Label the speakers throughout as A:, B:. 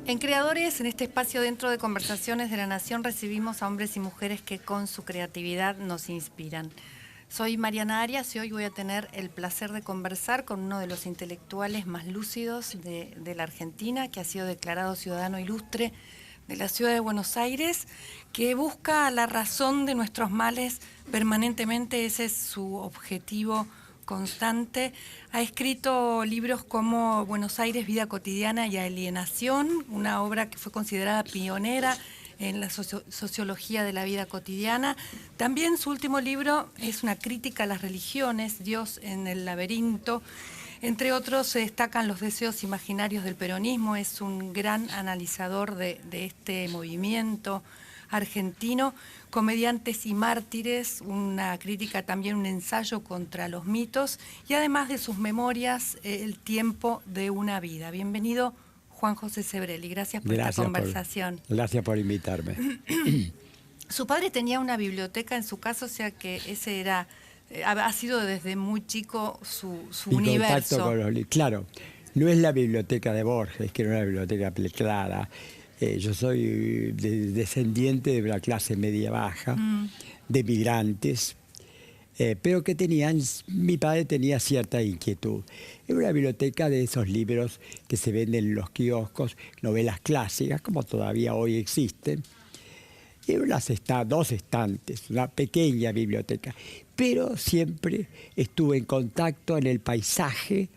A: En Creadores, en este espacio dentro de Conversaciones de la Nación, recibimos a hombres y mujeres que con su creatividad nos inspiran. Soy Mariana Arias y hoy voy a tener el placer de conversar con uno de los intelectuales más lúcidos de la Argentina, que ha sido declarado ciudadano ilustre de la ciudad de Buenos Aires, que busca la razón de nuestros males permanentemente. Ese es su objetivo constante. Ha escrito libros como Buenos Aires, vida cotidiana y alienación, una obra que fue considerada pionera en la sociología de la vida cotidiana. También su último libro es una crítica a las religiones, Dios en el laberinto. Entre otros se destacan Los deseos imaginarios del peronismo. Es un gran analizador de este movimiento argentino. Comediantes y mártires, una crítica también, un ensayo contra los mitos, y además de sus memorias, El tiempo de una vida. Bienvenido, Juan José Sebrelli, gracias por esta conversación.
B: Gracias por invitarme.
A: Su padre tenía una biblioteca en su casa, o sea que ese era, ha sido desde muy chico su universo.
B: Claro, no es la biblioteca de Borges, que era una biblioteca clara. Yo soy descendiente de la clase media baja, de migrantes, pero que mi padre tenía cierta inquietud. Era una biblioteca de esos libros que se venden en los kioscos, novelas clásicas, como todavía hoy existen. Eran dos estantes, una pequeña biblioteca, pero siempre estuve en contacto en el paisaje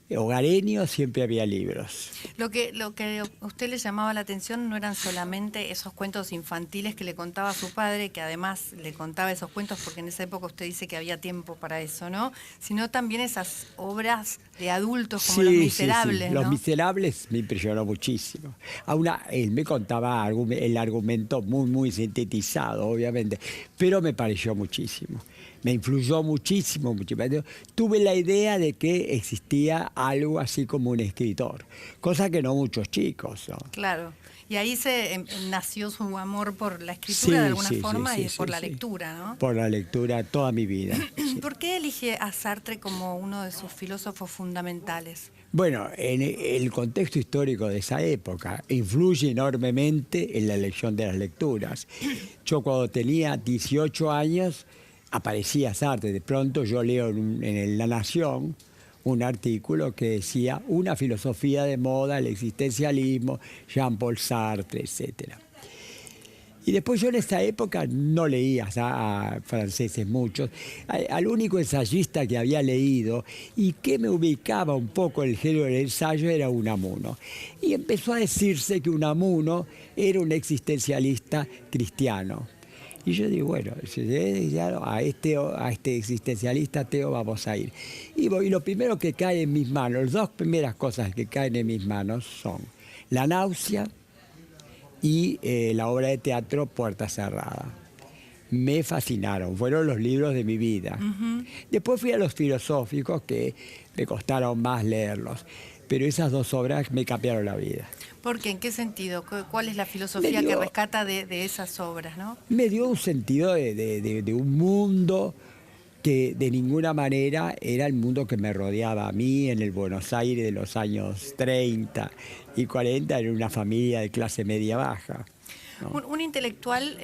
B: hogareño, siempre había libros.
A: Lo que a usted le llamaba la atención no eran solamente esos cuentos infantiles que le contaba su padre, que además le contaba esos cuentos porque en esa época usted dice que había tiempo para eso, ¿no? Sino también esas obras de adultos como Los Miserables,
B: sí.
A: ¿no?
B: Los Miserables me impresionó muchísimo. Él me contaba el argumento muy sintetizado, obviamente, pero me pareció muchísimo. Me influyó muchísimo. Tuve la idea de que existía algo así como un escritor, cosa que no muchos chicos, ¿no?
A: Claro. Y ahí nació su amor por la escritura de alguna forma y por la lectura, ¿no?
B: Por la lectura toda mi vida.
A: ¿Por qué elige a Sartre como uno de sus filósofos fundamentales?
B: Bueno, en el contexto histórico de esa época influye enormemente en la elección de las lecturas. Yo cuando tenía 18 años aparecía Sartre. De pronto yo leo en La Nación un artículo que decía una filosofía de moda, el existencialismo, Jean-Paul Sartre, etc. Y después yo en esa época no leía a franceses muchos. Al único ensayista que había leído y que me ubicaba un poco en el género del ensayo era Unamuno. Y empezó a decirse que Unamuno era un existencialista cristiano. Y yo digo, bueno, a este existencialista ateo vamos a ir. Y lo primero que cae en mis manos, las dos primeras cosas que caen en mis manos son La náusea y la obra de teatro Puerta Cerrada. Me fascinaron, fueron los libros de mi vida. Después fui a los filosóficos, que me costaron más leerlos, pero esas dos obras me cambiaron la vida.
A: ¿Por qué? ¿En qué sentido? ¿Cuál es la filosofía que rescata de esas obras, no?
B: Me dio un sentido de un mundo que de ninguna manera era el mundo que me rodeaba a mí en el Buenos Aires de los años 30 y 40, en una familia de clase media baja, ¿no?
A: Un intelectual,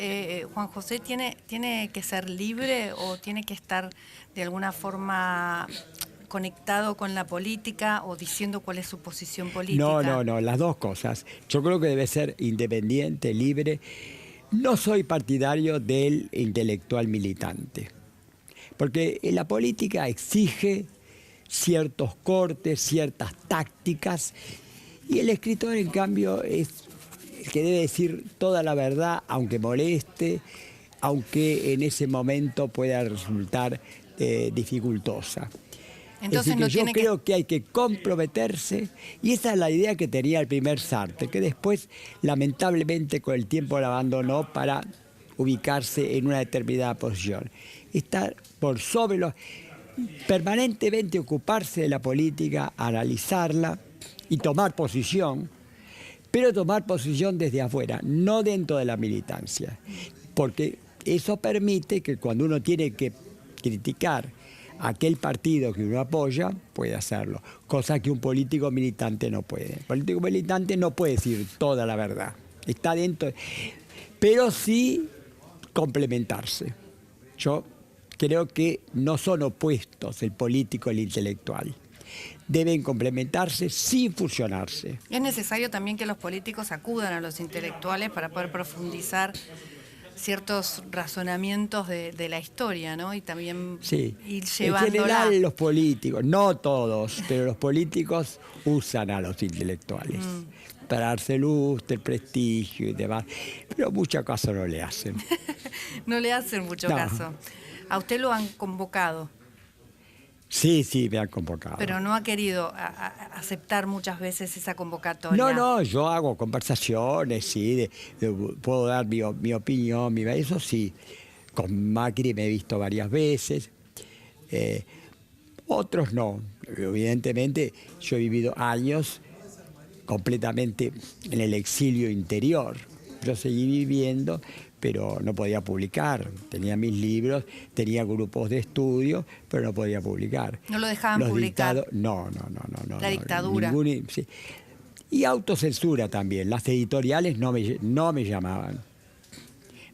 A: Juan José, ¿tiene que ser libre o tiene que estar de alguna forma conectado con la política o diciendo cuál es su posición política?
B: No, las dos cosas. Yo creo que debe ser independiente, libre. No soy partidario del intelectual militante, porque la política exige ciertos cortes, ciertas tácticas, y el escritor, en cambio, es el que debe decir toda la verdad, aunque moleste, aunque en ese momento pueda resultar dificultosa.
A: Entonces,
B: yo creo que hay que comprometerse, y esa es la idea que tenía el primer Sartre, que después lamentablemente con el tiempo la abandonó para ubicarse en una determinada posición. Estar por sobre permanentemente ocuparse de la política, analizarla y tomar posición, pero tomar posición desde afuera, no dentro de la militancia, porque eso permite que cuando uno tiene que criticar aquel partido que uno apoya puede hacerlo, cosa que un político militante no puede. El político militante no puede decir toda la verdad, está dentro, pero sí complementarse. Yo creo que no son opuestos el político y el intelectual. Deben complementarse sin fusionarse.
A: Es necesario también que los políticos acudan a los intelectuales para poder profundizar ciertos razonamientos de la historia, ¿no? Y también
B: sí,
A: ir llevándola.
B: En general los políticos, no todos, pero los políticos usan a los intelectuales para darse lustre, prestigio y demás, pero mucho caso no le hacen.
A: No le hacen mucho caso. A usted lo han convocado.
B: Sí, sí, me han convocado.
A: Pero no ha querido aceptar muchas veces esa convocatoria.
B: No, yo hago conversaciones, sí, puedo dar mi opinión, eso sí. Con Macri me he visto varias veces, otros no. Evidentemente, yo he vivido años completamente en el exilio interior. Yo seguí viviendo, pero no podía publicar. Tenía mis libros, tenía grupos de estudio, pero no podía publicar.
A: ¿No lo dejaban publicar?
B: No.
A: La dictadura.
B: Sí. Y autocensura también. Las editoriales no me llamaban.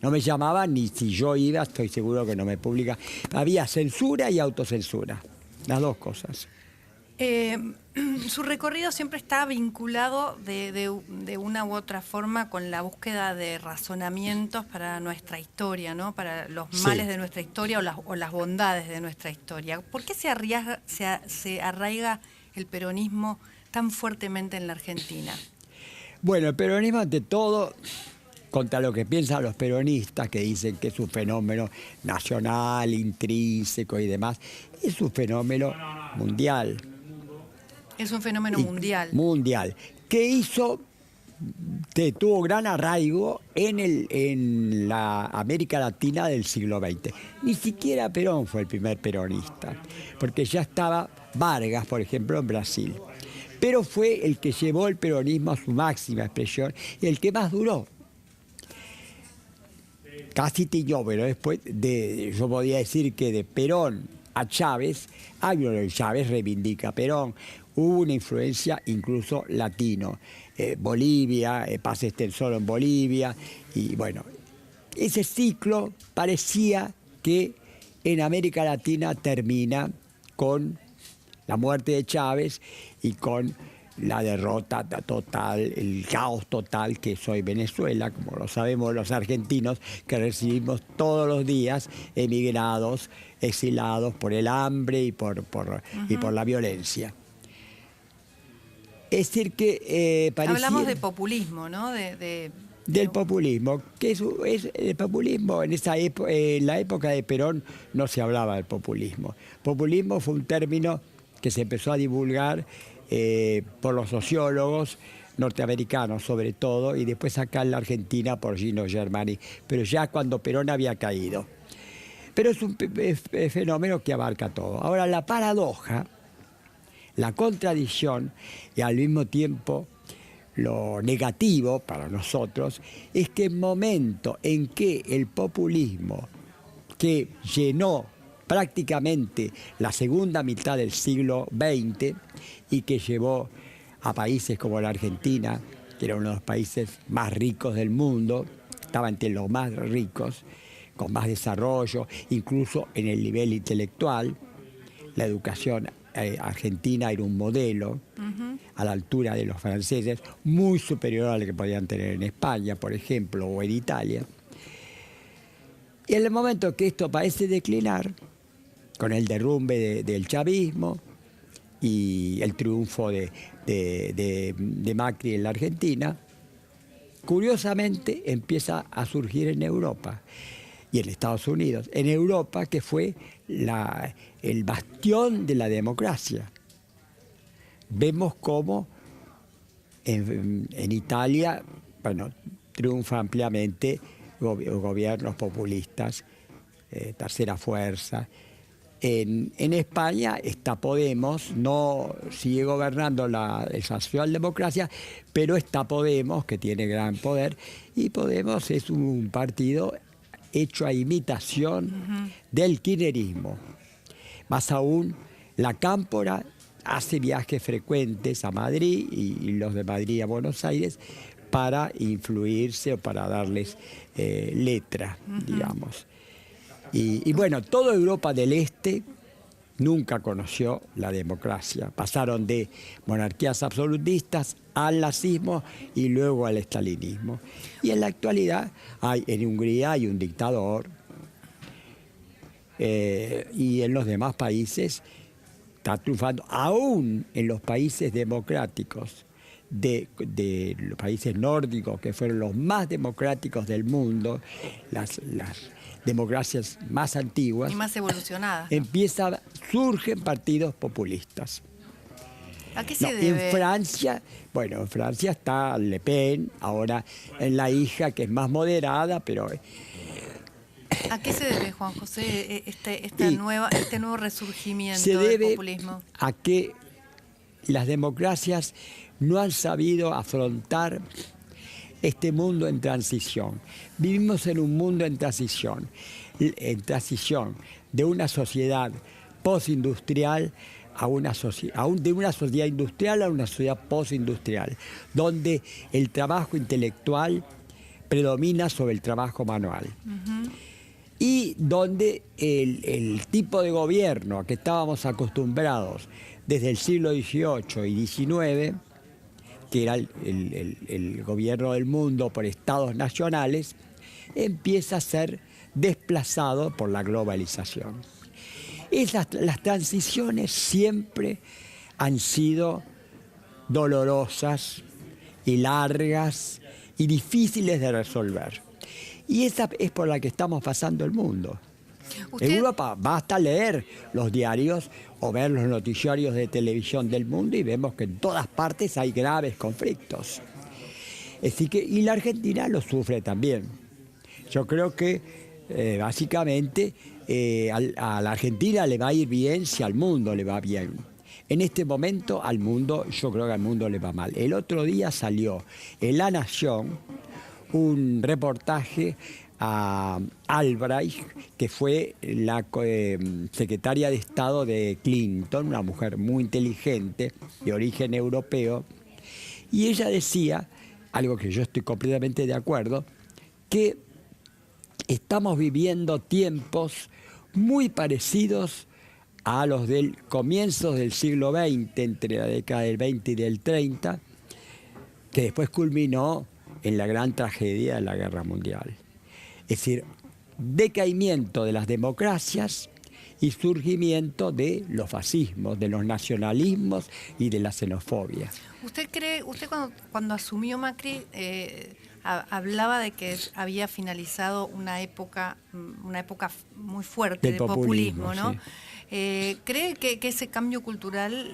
B: No me llamaban, ni si yo iba, estoy seguro que no me publica. Había censura y autocensura, las dos cosas.
A: Su recorrido siempre está vinculado de una u otra forma con la búsqueda de razonamientos para nuestra historia, ¿no? Para los males de nuestra historia o las bondades de nuestra historia. ¿Por qué se arraiga el peronismo tan fuertemente en la Argentina?
B: Bueno, el peronismo ante todo, contra lo que piensan los peronistas, que dicen que es un fenómeno nacional, intrínseco y demás, es un fenómeno mundial.
A: Es un fenómeno mundial.
B: Mundial. Que tuvo gran arraigo en la América Latina del siglo XX. Ni siquiera Perón fue el primer peronista, porque ya estaba Vargas, por ejemplo, en Brasil. Pero fue el que llevó el peronismo a su máxima expresión y el que más duró. Casi tiñó, pero después yo podía decir que de Perón a Chávez, Chávez reivindica a Perón. Hubo una influencia incluso latino. Bolivia, Paz Extensor en Bolivia. Y bueno, ese ciclo parecía que en América Latina termina con la muerte de Chávez y con la derrota total, el caos total que es hoy Venezuela, como lo sabemos los argentinos, que recibimos todos los días emigrados, exilados por el hambre y por la violencia. Es decir que
A: hablamos de populismo, ¿no?
B: Del populismo, que es el populismo en la época de Perón no se hablaba del populismo. Populismo fue un término que se empezó a divulgar por los sociólogos norteamericanos sobre todo, y después acá en la Argentina por Gino Germani, pero ya cuando Perón había caído. Pero es un fenómeno que abarca todo. Ahora, la paradoja, la contradicción y al mismo tiempo lo negativo para nosotros es que el momento en que el populismo, que llenó prácticamente la segunda mitad del siglo XX y que llevó a países como la Argentina, que era uno de los países más ricos del mundo, estaba entre los más ricos, con más desarrollo, incluso en el nivel intelectual, la educación argentina era un modelo a la altura de los franceses, muy superior al que podían tener en España, por ejemplo, o en Italia. Y en el momento que esto parece declinar, con el derrumbe del chavismo y el triunfo de Macri en la Argentina, curiosamente empieza a surgir en Europa y en Estados Unidos. En Europa, que fue el bastión de la democracia. Vemos cómo en Italia, bueno, triunfa ampliamente gobiernos populistas, tercera fuerza. En España está Podemos, no sigue gobernando esa socialdemocracia, pero está Podemos, que tiene gran poder, y Podemos es un partido hecho a imitación del kirchnerismo. Más aún, la Cámpora hace viajes frecuentes a Madrid y los de Madrid a Buenos Aires para influirse o para darles letra, digamos. Y bueno, toda Europa del Este nunca conoció la democracia. Pasaron de monarquías absolutistas al nazismo y luego al estalinismo. Y en la actualidad en Hungría hay un dictador y en los demás países está triunfando, aún en los países democráticos de los países nórdicos, que fueron los más democráticos del mundo, las democracias más antiguas
A: y más evolucionadas.
B: Surgen partidos populistas.
A: ¿A qué se debe?
B: En Francia está Le Pen, ahora en la hija que es más moderada, pero...
A: ¿A qué se debe, Juan José, este nuevo resurgimiento del populismo?
B: A que las democracias no han sabido afrontar este mundo en transición. Vivimos en un mundo en transición de una sociedad postindustrial de una sociedad industrial a una sociedad postindustrial, donde el trabajo intelectual predomina sobre el trabajo manual. Y donde el tipo de gobierno a que estábamos acostumbrados desde el siglo XVIII y XIX, que era el gobierno del mundo por estados nacionales, empieza a ser desplazado por la globalización. Las transiciones siempre han sido dolorosas y largas y difíciles de resolver. Y esa es por la que estamos pasando el mundo. En Europa basta leer los diarios o ver los noticiarios de televisión del mundo y vemos que en todas partes hay graves conflictos. Y la Argentina lo sufre también. Yo creo que básicamente a la Argentina le va a ir bien si al mundo le va bien. En este momento yo creo que al mundo le va mal. El otro día salió en La Nación un reportaje a Albright, que fue la secretaria de Estado de Clinton, una mujer muy inteligente, de origen europeo, y ella decía, algo que yo estoy completamente de acuerdo, que estamos viviendo tiempos muy parecidos a los del comienzos del siglo XX, entre la década del 20 y del 30, que después culminó en la gran tragedia de la Guerra Mundial. Es decir, decaimiento de las democracias y surgimiento de los fascismos, de los nacionalismos y de la xenofobia.
A: ¿Usted cuando asumió Macri hablaba de que había finalizado una época muy fuerte de populismo, ¿no? Sí. ¿Cree que ese cambio cultural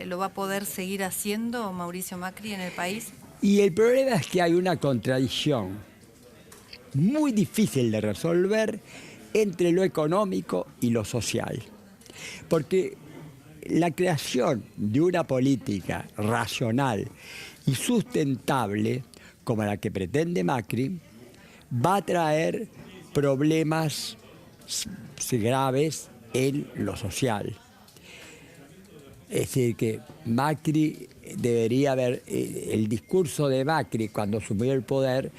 A: lo va a poder seguir haciendo Mauricio Macri en el país?
B: Y el problema es que hay una contradicción muy difícil de resolver entre lo económico y lo social. Porque la creación de una política racional y sustentable, como la que pretende Macri, va a traer problemas graves en lo social. Es decir, que Macri debería haber, el discurso de Macri cuando asumió el poder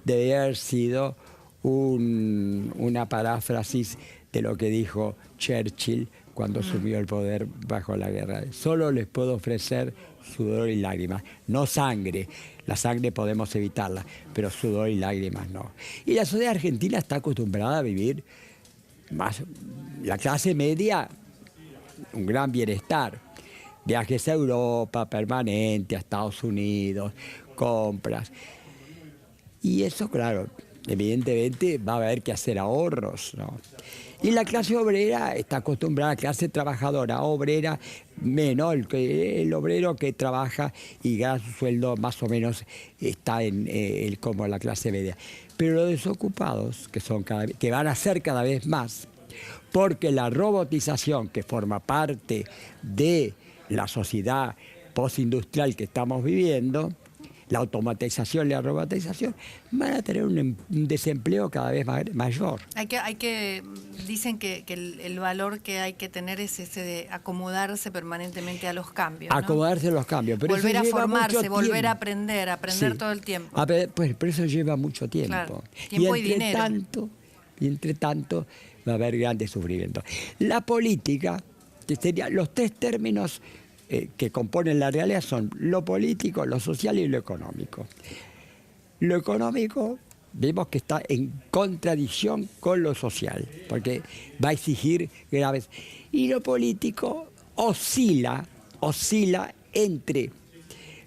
B: debería haber sido una paráfrasis de lo que dijo Churchill cuando asumió el poder bajo la guerra. Solo les puedo ofrecer sudor y lágrimas, no sangre. La sangre podemos evitarla, pero sudor y lágrimas no. Y la sociedad argentina está acostumbrada a vivir la clase media, un gran bienestar. Viajes a Europa permanente, a Estados Unidos, compras. Y eso, claro, evidentemente va a haber que hacer ahorros, ¿no? Y la clase obrera está acostumbrada, la clase trabajadora, obrera, menos el obrero que trabaja y gana su sueldo más o menos está como la clase media. Pero los desocupados, que van a ser cada vez más, porque la robotización que forma parte de la sociedad postindustrial que estamos viviendo, la automatización y la robotización, van a tener un desempleo cada vez mayor.
A: Dicen que el valor que hay que tener es ese de acomodarse permanentemente a los cambios, ¿no?
B: Acomodarse a los cambios. Pero
A: volver
B: eso
A: a
B: lleva
A: formarse,
B: mucho
A: volver
B: tiempo.
A: a aprender
B: Sí.
A: todo el tiempo.
B: Pues, pero eso lleva mucho tiempo.
A: Claro, tiempo y dinero.
B: Y entre tanto va a haber grandes sufrimientos. La política, que serían los tres términos que componen la realidad, son lo político, lo social y lo económico. Lo económico vemos que está en contradicción con lo social, porque va a exigir graves. Y lo político oscila entre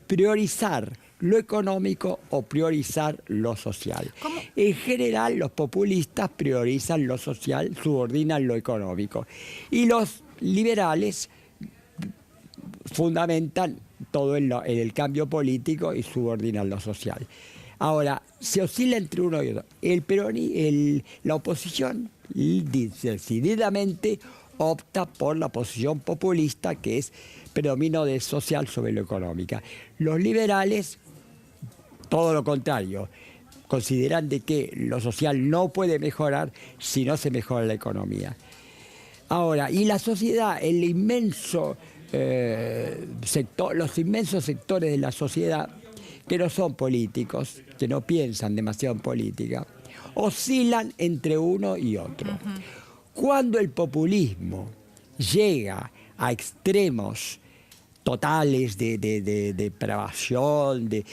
B: priorizar lo económico o priorizar lo social.
A: ¿Cómo?
B: En general, los populistas priorizan lo social, subordinan lo económico. Y los liberales fundamentan todo en el cambio político y subordinan lo social. Ahora, se oscila entre uno y otro. La oposición decididamente opta por la posición populista, que es predominio de social sobre lo económica. Los liberales, todo lo contrario, consideran de que lo social no puede mejorar si no se mejora la economía. Ahora, y la sociedad, los inmensos sectores de la sociedad que no son políticos, que no piensan demasiado en política, oscilan entre uno y otro. Cuando el populismo llega a extremos totales de depravación, de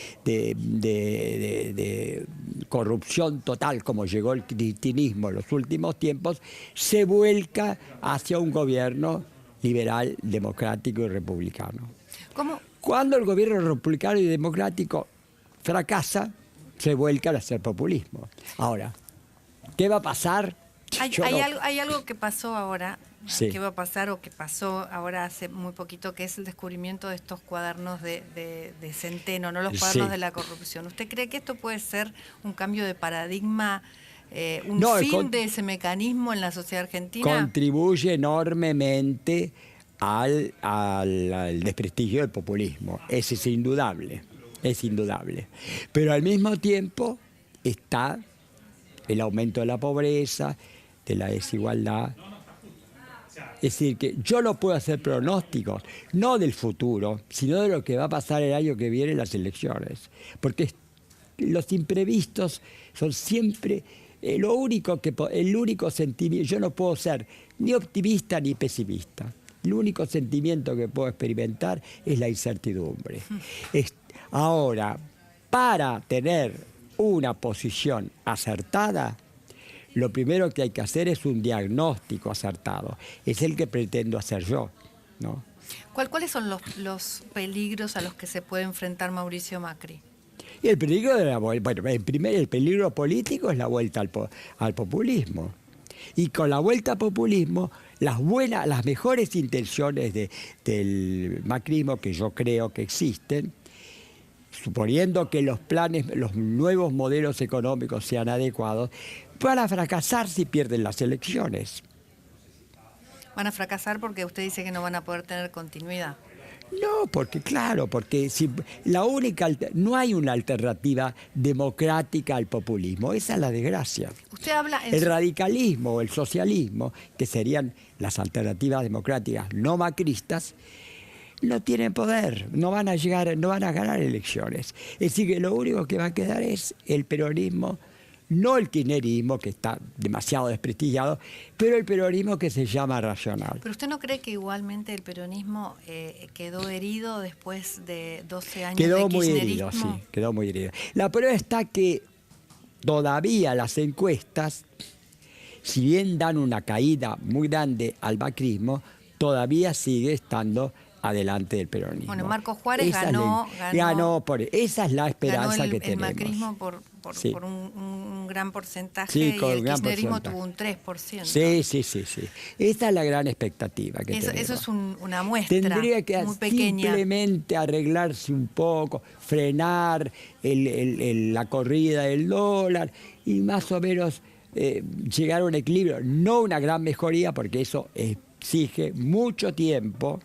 B: corrupción total, como llegó el cristianismo en los últimos tiempos, se vuelca hacia un gobierno liberal, democrático y republicano.
A: ¿Cómo?
B: Cuando el gobierno republicano y democrático fracasa, se vuelca a hacer populismo. Ahora, ¿qué va a pasar?
A: Hay algo que pasó ahora,
B: sí,
A: que va a pasar o que pasó ahora hace muy poquito, que es el descubrimiento de estos cuadernos de Centeno, no los cuadernos
B: sí,
A: de la corrupción. ¿Usted cree que esto puede ser un cambio de paradigma, fin de ese mecanismo en la sociedad argentina?
B: Contribuye enormemente al desprestigio del populismo. Ese es indudable, es indudable. Pero al mismo tiempo está el aumento de la pobreza, de la desigualdad. Es decir, que yo no puedo hacer pronósticos, no del futuro, sino de lo que va a pasar el año que viene en las elecciones. Porque los imprevistos son siempre el único sentimiento. Yo no puedo ser ni optimista ni pesimista. El único sentimiento que puedo experimentar es la incertidumbre. Ahora, para tener una posición acertada, lo primero que hay que hacer es un diagnóstico acertado. Es el que pretendo hacer yo, ¿no?
A: ¿Cuáles son los peligros a los que se puede enfrentar Mauricio Macri?
B: Y el peligro el peligro político es la vuelta al populismo. Y con la vuelta al populismo, las mejores intenciones del macrismo, que yo creo que existen, suponiendo que los nuevos modelos económicos sean adecuados, van a fracasar si pierden las elecciones.
A: ¿Van a fracasar porque usted dice que no van a poder tener continuidad?
B: No, porque no hay una alternativa democrática al populismo. Esa es la desgracia.
A: Usted habla
B: el radicalismo o el socialismo, que serían las alternativas democráticas no macristas, no tienen poder, no van a ganar elecciones. Es decir, que lo único que va a quedar es el peronismo, no el kirchnerismo, que está demasiado desprestigiado, pero el peronismo que se llama racional.
A: ¿Pero usted no cree que igualmente el peronismo quedó herido después de 12 años
B: de kirchnerismo?
A: Quedó muy
B: herido, sí, quedó muy herido. La prueba está que todavía las encuestas, si bien dan una caída muy grande al macrismo, todavía sigue estando adelante del peronismo.
A: Bueno, Marco Juárez ganó
B: esa es la esperanza que tenemos.
A: El macrismo por un gran porcentaje, y el kirchnerismo tuvo un 3%.
B: Sí. Esa es la gran expectativa que tenemos.
A: Eso es una muestra
B: Tendría que
A: muy pequeña.
B: Simplemente arreglarse un poco, frenar la corrida del dólar y más o menos llegar a un equilibrio. No una gran mejoría, porque eso exige mucho tiempo,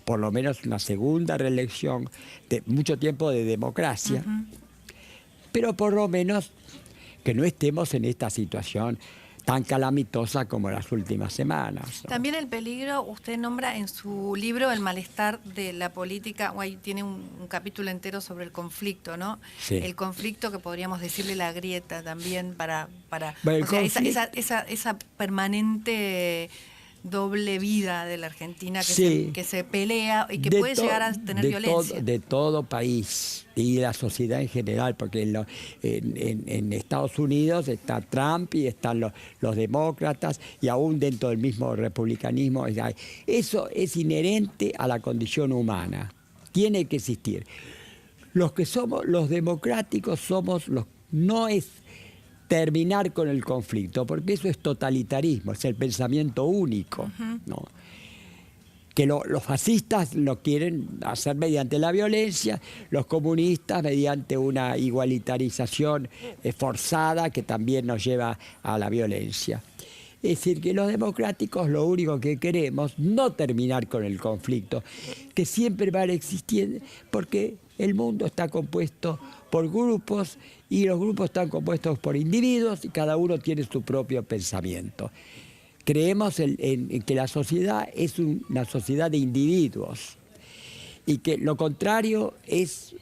B: por lo menos una segunda reelección, de mucho tiempo de democracia, pero por lo menos que no estemos en esta situación tan calamitosa como las últimas semanas, ¿no?
A: También el peligro, usted nombra en su libro el malestar de la política, o ahí tiene un capítulo entero sobre el conflicto, ¿no?
B: Sí.
A: El conflicto que podríamos decirle la grieta también
B: Bueno,
A: o sea, esa permanente doble vida de la Argentina
B: Sí.
A: que se pelea y que
B: De
A: puede
B: to-
A: llegar a tener violencia.
B: de todo país y de la sociedad en general, porque en Estados Unidos está Trump y están los demócratas y aún dentro del mismo republicanismo. Eso es inherente a la condición humana, tiene que existir. Los que somos los democráticos somos los, no es terminar con el conflicto, porque eso es totalitarismo, es el pensamiento único, ¿no? Que los fascistas lo quieren hacer mediante la violencia, los comunistas mediante una igualitarización forzada que también nos lleva a la violencia. Es decir, que los democráticos lo único que queremos, no terminar con el conflicto, que siempre va a existir, porque el mundo está compuesto por grupos y los grupos están compuestos por individuos y cada uno tiene su propio pensamiento. Creemos en que la sociedad es una sociedad de individuos y que lo contrario es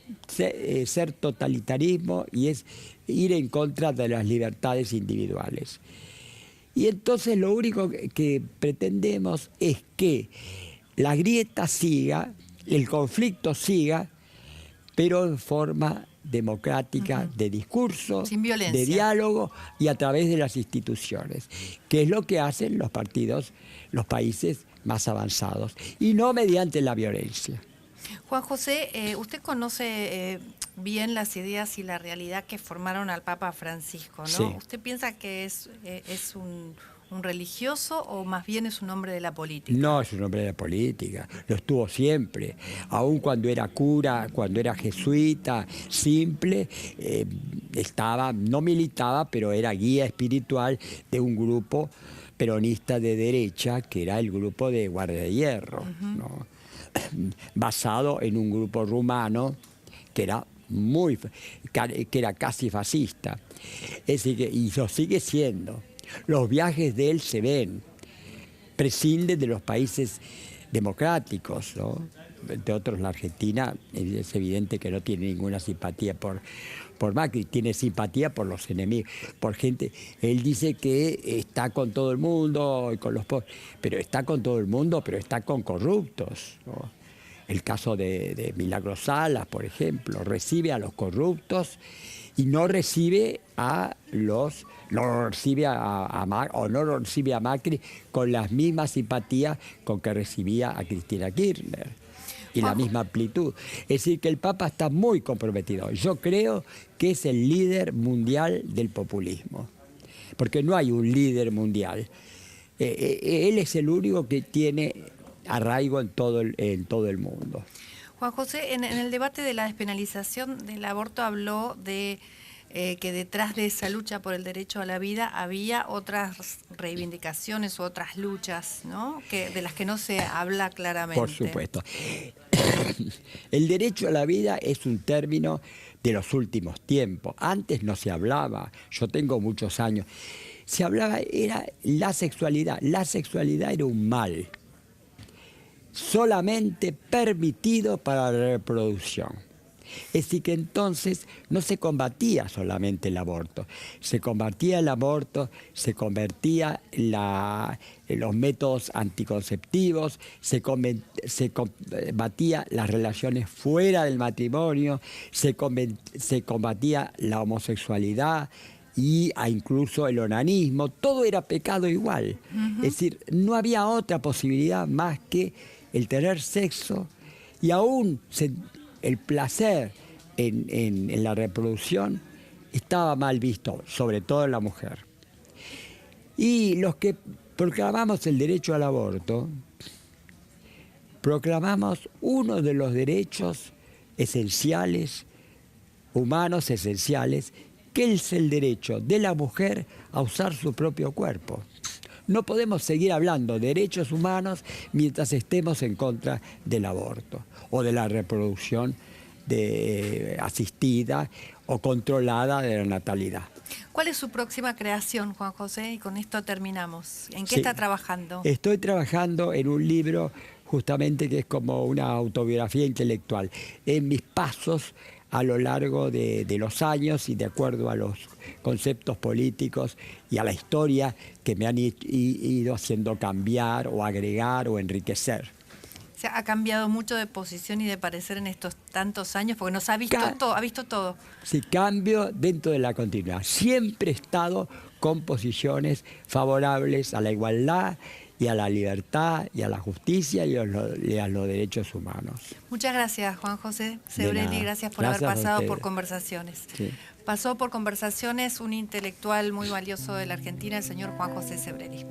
B: ser totalitarismo y es ir en contra de las libertades individuales. Y entonces lo único que pretendemos es que la grieta siga, el conflicto siga, pero en forma democrática, de discurso,
A: sin violencia,
B: de diálogo y a través de las instituciones, que es lo que hacen los partidos, los países más avanzados, y no mediante la violencia.
A: Juan José, usted conoce bien las ideas y la realidad que formaron al Papa Francisco, ¿no?
B: Sí.
A: ¿Usted piensa que es un religioso o más bien es un hombre de la política?
B: No es un hombre de la política, lo estuvo siempre, aun cuando era cura, cuando era jesuita, simple, no militaba, pero era guía espiritual de un grupo peronista de derecha, que era el grupo de Guardia de Hierro, ¿no? Basado en un grupo rumano que era casi fascista. Es decir, y lo sigue siendo. Los viajes de él se ven, prescinden de los países democráticos, ¿no? Entre otros la Argentina, es evidente que no tiene ninguna simpatía por Macri, tiene simpatía por los enemigos, por gente. Él dice que está con todo el mundo y con los pobres, pero está con todo el mundo, pero está con corruptos, ¿no? El caso de Milagros Salas, por ejemplo, recibe a los corruptos y no recibe a Macri con la misma simpatía con que recibía a Cristina Kirchner y la misma amplitud. Es decir, que el Papa está muy comprometido. Yo creo que es el líder mundial del populismo, porque no hay un líder mundial. Él es el único que tiene arraigo en todo el mundo.
A: Juan José, en el debate de la despenalización del aborto habló de que detrás de esa lucha por el derecho a la vida había otras reivindicaciones, otras luchas, ¿no? De las que no se habla claramente.
B: Por supuesto. El derecho a la vida es un término de los últimos tiempos. Antes no se hablaba, yo tengo muchos años. Se hablaba, era la sexualidad. La sexualidad era un mal, solamente permitido para la reproducción. Es decir, que entonces no se combatía solamente el aborto, se combatía el aborto, se convertía los métodos anticonceptivos, se combatía las relaciones fuera del matrimonio, se combatía la homosexualidad y incluso el onanismo, todo era pecado igual. Es decir, no había otra posibilidad más que el tener sexo y aún el placer en la reproducción estaba mal visto, sobre todo en la mujer. Y los que proclamamos el derecho al aborto, proclamamos uno de los derechos esenciales, humanos esenciales, que es el derecho de la mujer a usar su propio cuerpo. No podemos seguir hablando de derechos humanos mientras estemos en contra del aborto o de la reproducción asistida o controlada de la natalidad.
A: ¿Cuál es su próxima creación, Juan José? Y con esto terminamos. ¿En qué está trabajando?
B: Estoy trabajando en un libro justamente que es como una autobiografía intelectual, en mis pasos a lo largo de los años y de acuerdo a los conceptos políticos y a la historia que me han ido haciendo cambiar o agregar o enriquecer.
A: O sea, ha cambiado mucho de posición y de parecer en estos tantos años, porque nos ha visto todo, ha visto todo.
B: Sí, cambio dentro de la continuidad. Siempre he estado con posiciones favorables a la igualdad y a la libertad y a la justicia y a los derechos humanos.
A: Muchas gracias, Juan José Sebrelli, gracias por haber pasado por Conversaciones.
B: Sí.
A: Pasó por Conversaciones un intelectual muy valioso de la Argentina, el señor Juan José Sebrelli.